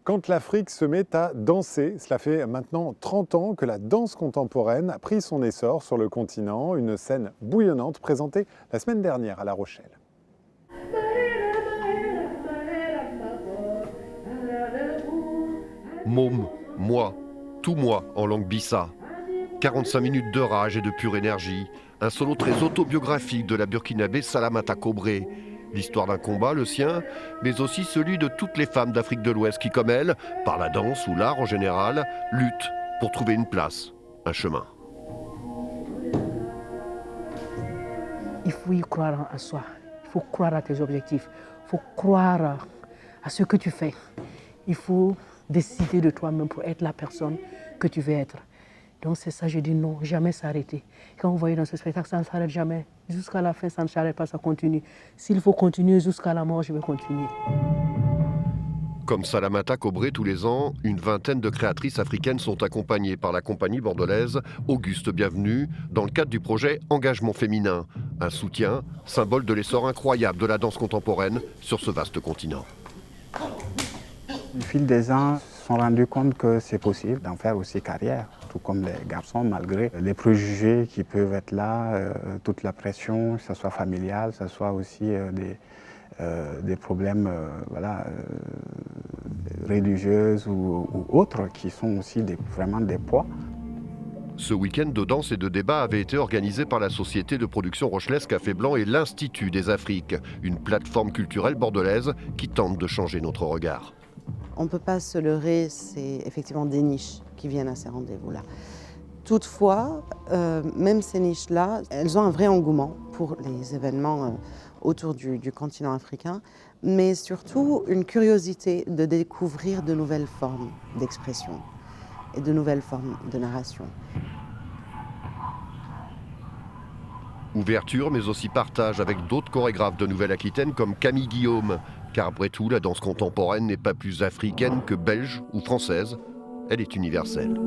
Quand l'Afrique se met à danser, cela fait maintenant 30 ans que la danse contemporaine a pris son essor sur le continent, une scène bouillonnante présentée la semaine dernière à La Rochelle. Môme, moi, tout moi en langue bissa. 45 minutes de rage et de pure énergie. Un solo très autobiographique de la burkinabé Salamata Kobré. L'histoire d'un combat, le sien, mais aussi celui de toutes les femmes d'Afrique de l'Ouest qui, comme elle, par la danse ou l'art en général, luttent pour trouver une place, un chemin. Il faut y croire en soi, il faut croire à tes objectifs, il faut croire à ce que tu fais. Il faut décider de toi-même pour être la personne que tu veux être. Donc c'est ça, je dis non, jamais s'arrêter. Quand vous voyez dans ce spectacle, ça ne s'arrête jamais. Jusqu'à la fin, ça ne s'arrête pas, ça continue. S'il faut continuer jusqu'à la mort, je vais continuer. Comme Salamata Kobré, tous les ans, une vingtaine de créatrices africaines sont accompagnées par la compagnie bordelaise Auguste Bienvenue dans le cadre du projet Engagement féminin, un soutien, symbole de l'essor incroyable de la danse contemporaine sur ce vaste continent. Au fil des ans, se sont rendus compte que c'est possible d'en faire aussi carrière, tout comme les garçons, malgré les préjugés qui peuvent être là, toute la pression, que ce soit familiale, que ce soit aussi des problèmes religieux ou autres, qui sont aussi vraiment des poids. Ce week-end de danse et de débat avait été organisé par la société de production rochelaise Café Blanc et l'Institut des Afriques, une plateforme culturelle bordelaise qui tente de changer notre regard. On ne peut pas se leurrer, c'est effectivement des niches qui viennent à ces rendez-vous-là. Toutefois, même ces niches-là, elles ont un vrai engouement pour les événements autour du continent africain, mais surtout une curiosité de découvrir de nouvelles formes d'expression et de nouvelles formes de narration. Ouverture, mais aussi partage avec d'autres chorégraphes de Nouvelle-Aquitaine comme Camille Guillaume. Car après tout, la danse contemporaine n'est pas plus africaine que belge ou française, elle est universelle.